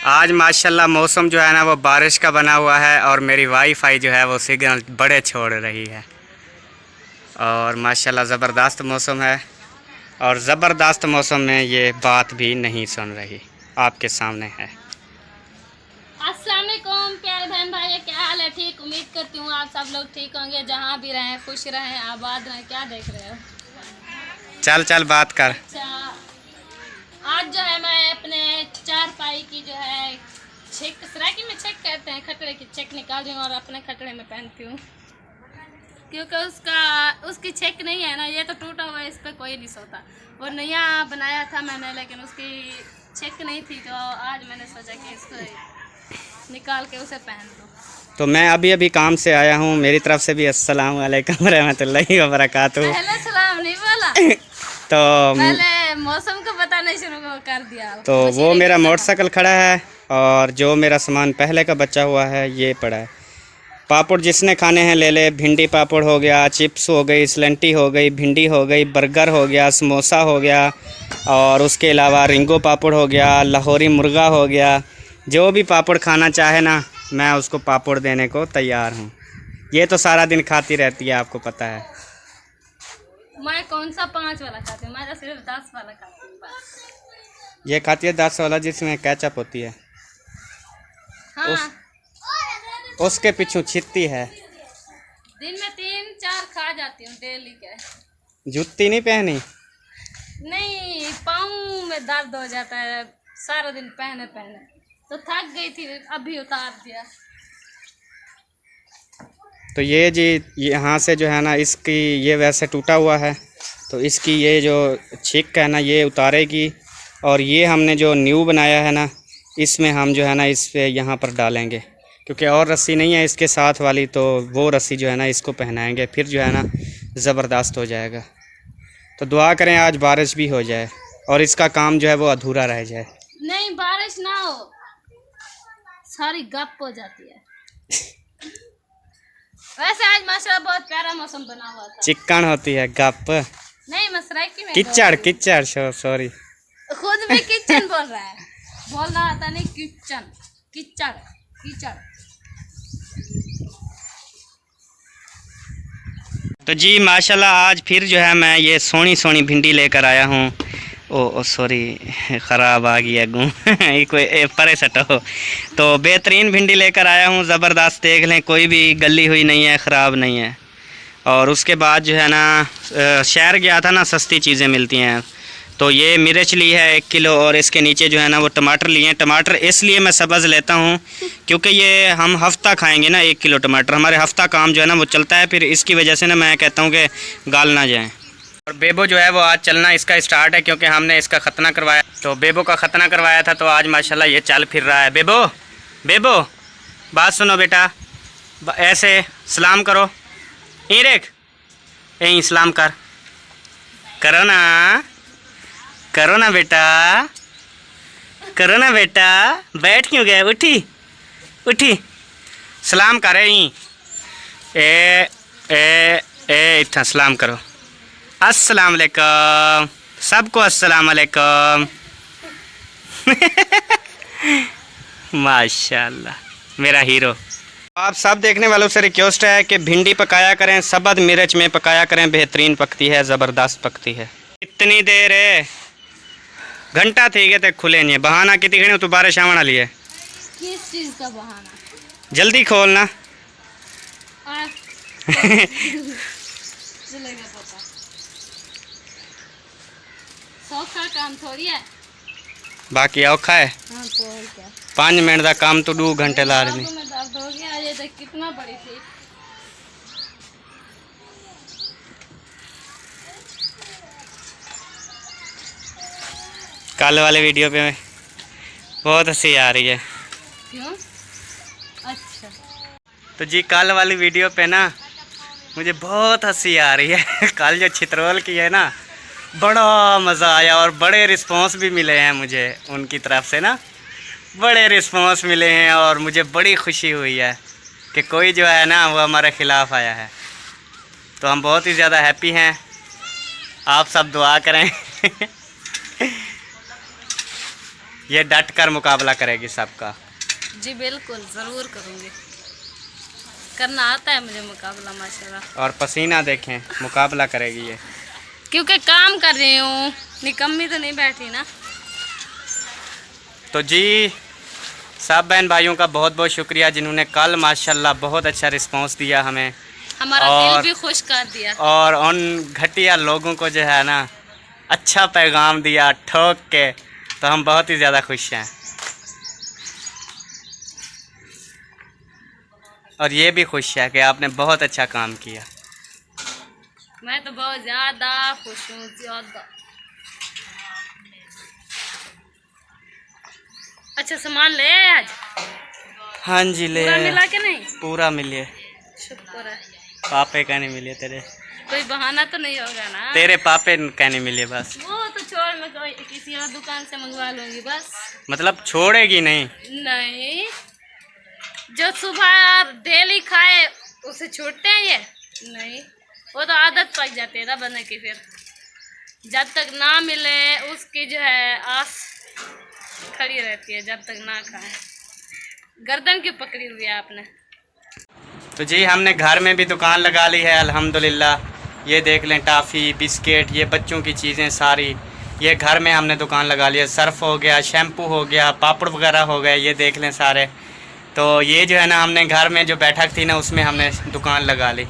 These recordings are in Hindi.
आज माशाल्लाह मौसम जो है ना वो बारिश का बना हुआ है और मेरी वाईफाई जो है वो सिग्नल बड़े छोड़ रही है और माशाल्लाह ज़बरदस्त मौसम है। और ज़बरदस्त मौसम में ये बात भी नहीं सुन रही, आपके सामने है। अस्सलाम वालेकुम प्यारे बहन भाई, क्या हाल है? ठीक, उम्मीद करती हूँ आप सब लोग ठीक होंगे, जहाँ भी रहें खुश रहें आबाद रहें। क्या देख रहे हो? चल चल बात कर। अच्छा, आज जो है मैं अपने चारपाई की जो है छेक, सराकी में छेक कहते हैं, खटड़े की छेक निकाल रही हूँ और अपने खटड़े में पहनती हूँ, क्योंकि उसकी छेक नहीं है ना, ये तो टूटा हुआ है, इस पर कोई नहीं सोता। वो नया बनाया था मैंने, लेकिन उसकी छेक नहीं थी, तो आज मैंने सोचा कि इसको निकाल के उसे पहन दो। तो मैं अभी काम से आया हूँ, मेरी तरफ से भी अस्सलाम वालेकुम रहमतुल्लाहि व बरकातुहू। पहले सलाम नहीं बोला तो पहले मौसम को बताना शुरू कर दिया। तो वो मेरा मोटरसाइकिल खड़ा है और जो मेरा सामान पहले का बचा हुआ है ये पड़ा है। पापड़ जिसने खाने हैं ले ले। भिंडी पापड़ हो गया, चिप्स हो गई, स्लंटी हो गई, भिंडी हो गई, बर्गर हो गया, समोसा हो गया और उसके अलावा रिंगो पापड़ हो गया, लाहौरी मुर्गा हो गया। जो भी पापड़ खाना चाहे ना, मैं उसको पापड़ देने को तैयार हूँ। ये तो सारा दिन खाती रहती है, आपको पता है। मैं कौन सा 5 वाला खाती हूँ, मैं तो सिर्फ 10 वाला खाती हूँ बस। ये खाती है 10 वाला जिसमें केचप होती है। हाँ, उसके पीछू छित्ती है। दिन में 3-4 खा जाती हूँ डेली के। जूती नहीं पहनी? नहीं, पाँव में दर्द हो जाता है सारा दिन पहने पहने, तो थक गई थी, अभी उतार दिया। तो ये जी यहाँ से जो है ना, इसकी ये वैसे टूटा हुआ है, तो इसकी ये जो छिक है ना ये उतारेगी और ये हमने जो न्यू बनाया है ना, इसमें हम जो है ना इस पे यहाँ पर डालेंगे, क्योंकि और रस्सी नहीं है इसके साथ वाली, तो वो रस्सी जो है ना इसको पहनाएंगे, फिर जो है ना ज़बरदस्त हो जाएगा। तो दुआ करें आज बारिश भी हो जाए और इसका काम जो है वो अधूरा रह जाए। नहीं, बारिश ना हो, सारी गप हो जाती है। वैसे आज माशाल्लाह बहुत प्यारा मौसम बना हुआ था। चिक्कन होती है गप, नहीं, मसराकी में किच्चड़ किच्चड़, सॉरी। खुद भी किचन बोल रहा है, बोलना आता नहीं, किचन किचड़ कीचड़। तो जी माशाल्लाह आज फिर जो है मैं ये सोनी सोनी भिंडी लेकर आया हूँ। ओ सॉरी, ख़राब आ गया गूँ कोई परे सटो। तो बेहतरीन भिंडी लेकर आया हूँ, ज़बरदस्त। देख लें, कोई भी गली हुई नहीं है, ख़राब नहीं है। और उसके बाद जो है ना शहर गया था ना, सस्ती चीज़ें मिलती हैं, तो ये मिर्च ली है 1 किलो और इसके नीचे जो है ना वो टमाटर लिए हैं। टमाटर इसलिए मैं सब्ज़ लेता हूँ क्योंकि ये हम हफ्ता खाएंगे ना, 1 किलो टमाटर हमारे हफ्ता काम जो है ना वो चलता है, फिर इसकी वजह से ना मैं कहता हूँ कि गाल ना जाएँ। और बेबो जो है वो आज चलना इसका स्टार्ट है, क्योंकि हमने इसका खतना करवाया, तो बेबो का खतना करवाया था, तो आज माशाल्लाह ये चल फिर रहा है। बेबो बेबो बात सुनो बेटा, ऐसे सलाम करो, रेख यहीं सलाम करो ना, करो ना बेटा, करो ना बेटा। बैठ क्यों गए? उठी उठी, सलाम कर यहीं, ए ए ए इतना सलाम करो। अस्सलाम वालेकुम, सबको अस्सलाम वालेकुम माशाल्लाह मेरा हीरो। आप सब देखने वालों से रिक्वेस्ट है कि भिंडी पकाया करें, सब्ज़ मिर्च में पकाया करें, बेहतरीन पकती है, ज़बरदस्त पकती है। कितनी देर है? घंटा थी गए थे खुले नहीं, बहाना कितनी घड़ी तो बारिश आने वाली है। किस चीज़ का बहाना? जल्दी खोलना चलेगा पता, सौखा काम थोड़ी है, बाकी औखा है। हाँ तो और क्या, 5 मिनट का काम तो 2 घंटे ला रही। में दर्द हो गया, ये देख कितना बड़ी थी। कल वाले वीडियो पे बहुत हंसी आ रही है। क्यों? अच्छा, तो जी कल वाली वीडियो पे ना मुझे बहुत हंसी आ रही है कल जो चित्रोल की है ना, बड़ा मज़ा आया और बड़े रिस्पांस भी मिले हैं मुझे उनकी तरफ से ना, बड़े रिस्पांस मिले हैं और मुझे बड़ी खुशी हुई है कि कोई जो है ना वो हमारे ख़िलाफ़ आया है। तो हम बहुत ही ज़्यादा हैप्पी हैं, आप सब दुआ करें ये डट कर मुकाबला करेगी सबका। जी बिल्कुल, ज़रूर करूँगी। करना आता है मुझे मुकाबला माशाल्लाह। और पसीना देखें, मुकाबला करेगी ये। क्योंकि काम कर रही हूँ, निकम्मी तो नहीं बैठी ना। तो जी सब बहन भाइयों का बहुत बहुत शुक्रिया जिन्होंने कल माशाल्लाह बहुत अच्छा रिस्पांस दिया हमें, हमारा दिल भी खुश कर दिया। और उन घटिया लोगों को जो है ना अच्छा पैगाम दिया ठोक के, तो हम बहुत ही ज़्यादा खुश हैं। और ये भी खुश है कि आपने बहुत अच्छा काम किया। मैं तो बहुत ज़्यादा खुश हूँ, ज़्यादा। अच्छा सामान ले आए आज? हाँ जी ले पूरा आए। मिला के नहीं? पूरा मिले। शुक्र है। पापे का नहीं मिले तेरे? कोई बहाना तो नहीं होगा ना? तेरे पापे का नहीं मिले बस। वो तो छोड़, मैं कोई किसी और दुकान से मंगवा लूंगी बस। मतलब छोड़ेगी नहीं? नहीं, जो सुबह डेली खाए उसे छोड़ते हैं ये? नहीं, वो तो आदत पड़ जाती है ना बने की। फिर जब तक ना मिले उसकी जो है आस खड़ी रहती है, जब तक ना खाए। गर्दन क्यों पकड़ी हुई है आपने? तो जी हमने घर में भी दुकान लगा ली है अल्हम्दुलिल्लाह। ये देख लें, टॉफ़ी बिस्किट, ये बच्चों की चीज़ें सारी, ये घर में हमने दुकान लगा ली है। सर्फ हो गया, शैम्पू हो गया, पापड़ वगैरह हो गए, ये देख लें सारे। तो ये जो है ना हमने घर में जो बैठक थी ना उसमें हमने दुकान लगा ली।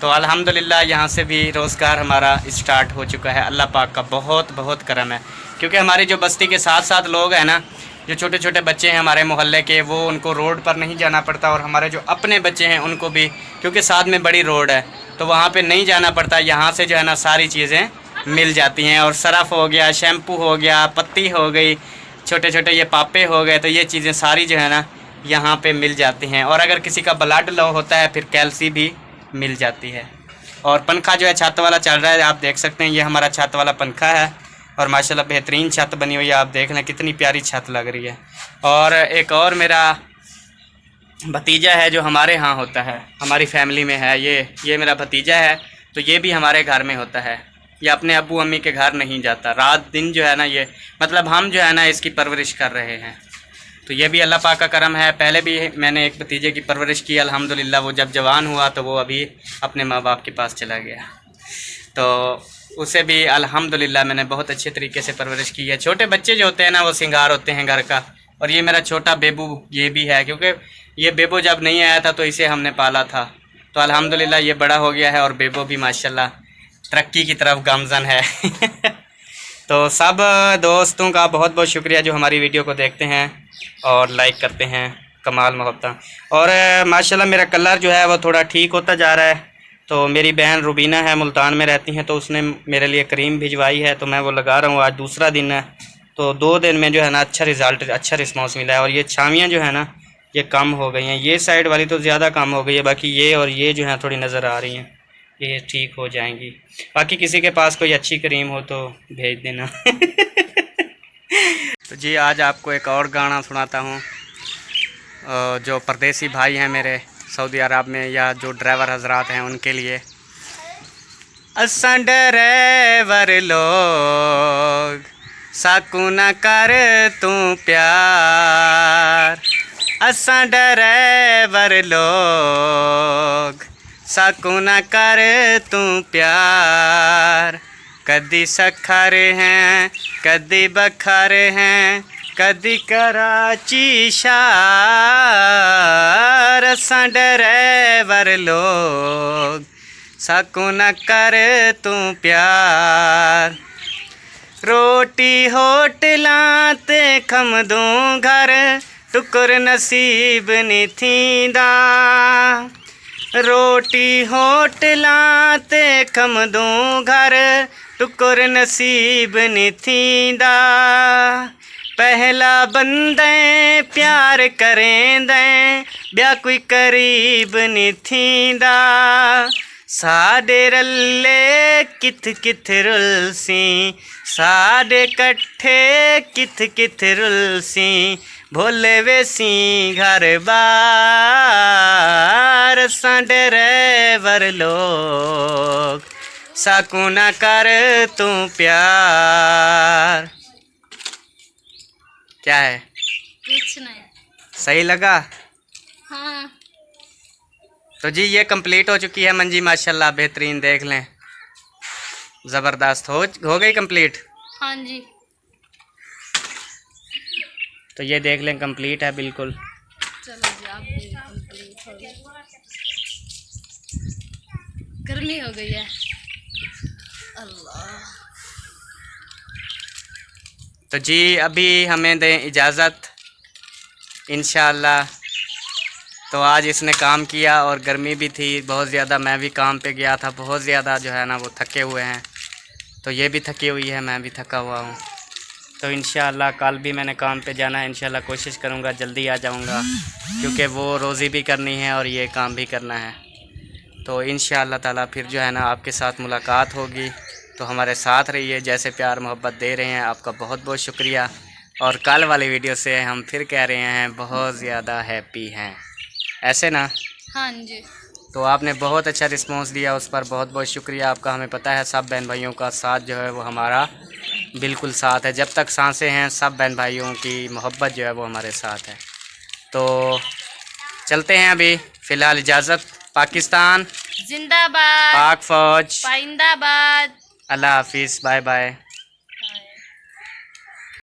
तो अल्हम्दुलिल्लाह यहाँ से भी रोज़गार हमारा स्टार्ट हो चुका है। अल्लाह पाक का बहुत बहुत करम है, क्योंकि हमारी जो बस्ती के साथ साथ लोग हैं ना, जो छोटे छोटे बच्चे हैं हमारे मोहल्ले के, वो उनको रोड पर नहीं जाना पड़ता। और हमारे जो अपने बच्चे हैं उनको भी, क्योंकि साथ में बड़ी रोड है तो वहाँ पे नहीं जाना पड़ता। यहाँ से जो है ना सारी चीज़ें मिल जाती हैं। और सरफ़ हो गया, शैम्पू हो गया, पत्ती हो गई, छोटे छोटे ये पापे हो गए, तो ये चीज़ें सारी जो है ना यहाँ पे मिल जाती हैं। और अगर किसी का ब्लड लो होता है फिर कैल्सी भी मिल जाती है। और पंखा जो है छत वाला चल रहा है, आप देख सकते हैं, ये हमारा छत वाला पंखा है। और माशाल्लाह बेहतरीन छत बनी हुई है, आप देख लें कितनी प्यारी छत लग रही है। और एक और मेरा भतीजा है जो हमारे यहाँ होता है, हमारी फैमिली में है, ये मेरा भतीजा है। तो ये भी हमारे घर में होता है, ये अपने अब्बू अम्मी के घर नहीं जाता। रात दिन जो है ना ये, मतलब हम जो है ना इसकी परवरिश कर रहे हैं। तो ये भी अल्लाह पाक का करम है। पहले भी मैंने एक भतीजे की परवरिश की अल्हम्दुलिल्लाह, वो जब जवान हुआ तो वो अभी अपने माँ बाप के पास चला गया। तो उसे भी अल्हम्दुलिल्लाह मैंने बहुत अच्छे तरीके से परवरिश की है। छोटे बच्चे जो होते हैं ना वो सिंगार होते हैं घर का। और ये मेरा छोटा बेबू ये भी है, क्योंकि ये बेबू जब नहीं आया था तो इसे हमने पाला था। तो अल्हम्दुलिल्लाह ये बड़ा हो गया है और बेबू भी माशाल्लाह तरक्की की तरफ गामज़न है। तो सब दोस्तों का बहुत बहुत शुक्रिया जो हमारी वीडियो को देखते हैं और लाइक करते हैं, कमाल मोहब्बत। और माशाल्लाह मेरा कलर जो है वो थोड़ा ठीक होता जा रहा है। तो मेरी बहन रुबीना है, मुल्तान में रहती हैं, तो उसने मेरे लिए क्रीम भिजवाई है, तो मैं वो लगा रहा हूँ। आज दूसरा दिन है, तो 2 दिन में जो है ना अच्छा रिज़ल्ट, अच्छा रिस्पॉन्स मिला है। और ये छावियाँ जो है ना ये कम हो गई हैं, ये साइड वाली तो ज़्यादा कम हो गई है, बाकी ये और ये जो है थोड़ी नज़र आ रही हैं, ये ठीक हो जाएंगी। बाकी किसी के पास कोई अच्छी क्रीम हो तो भेज देना। तो जी आज आपको एक और गाना सुनाता हूँ, जो परदेसी भाई हैं मेरे सऊदी अरब में, या जो ड्राइवर हजरात हैं उनके लिए। असां ड्राइवर लोग साकू न कर तू प्यार, असां ड्राइवर लोग साकू न कर तू प्यार। कदी सखर हैं कदी बखर हैं, कदी कराची शहर, असां ड्राइवर लोग साकू न कर तू प्यार। रोटी होटलां ते खमदूं घर, टुकर नसीब नहीं थींदा। रोटी होटलां ते खमदूं घर, टुकर नसीब नहीं थींदा। पहला बंदे प्यार करेंदे, ब्या कोई करीब नहीं थींदा। साडे रले किथ किथ रुलसी, साडे कट्ठे किथ किथ रुलसी, भोले वेसी घर बार। असां ड्राइवर लोग साकू न कर तू प्यार। क्या है? कुछ नहीं। सही लगा? हाँ तो जी ये कंप्लीट हो चुकी है मंजी माशाल्लाह, बेहतरीन, देख लें, ज़बरदस्त हो गई कंप्लीट। हाँ जी। तो ये देख लें कंप्लीट है बिल्कुल। चलो जी आप भी कंप्लीट हो गई। गर्मी हो गई है। अल्लाह। तो जी अभी हमें दें इजाज़त इंशाअल्लाह। तो आज इसने काम किया और गर्मी भी थी बहुत ज़्यादा, मैं भी काम पे गया था, बहुत ज़्यादा जो है ना वो थके हुए हैं। तो ये भी थकी हुई है, मैं भी थका हुआ हूँ। तो इंशाअल्लाह कल भी मैंने काम पे जाना है, इंशाअल्लाह कोशिश करूँगा जल्दी आ जाऊँगा, क्योंकि वो रोज़ी भी करनी है और ये काम भी करना है। तो इंशाअल्लाह ताला फिर जो है ना आपके साथ मुलाकात होगी। तो हमारे साथ रहिए, जैसे प्यार मोहब्बत दे रहे हैं आपका बहुत बहुत शुक्रिया। और कल वाली वीडियो से हम फिर कह रहे हैं बहुत ज़्यादा हैप्पी हैं, ऐसे ना? हाँ जी। तो आपने बहुत अच्छा रिस्पॉन्स दिया, उस पर बहुत बहुत शुक्रिया आपका। हमें पता है सब बहन भाइयों का साथ जो है वो हमारा बिल्कुल साथ है, जब तक सांसें हैं सब बहन भाइयों की मोहब्बत जो है वो हमारे साथ है। तो चलते हैं अभी फ़िलहाल, इजाज़त। पाकिस्तान जिंदाबाद। पाक फ़ौज, पाइंदाबाद। अल्लाह हाफिज़, बाय बाय।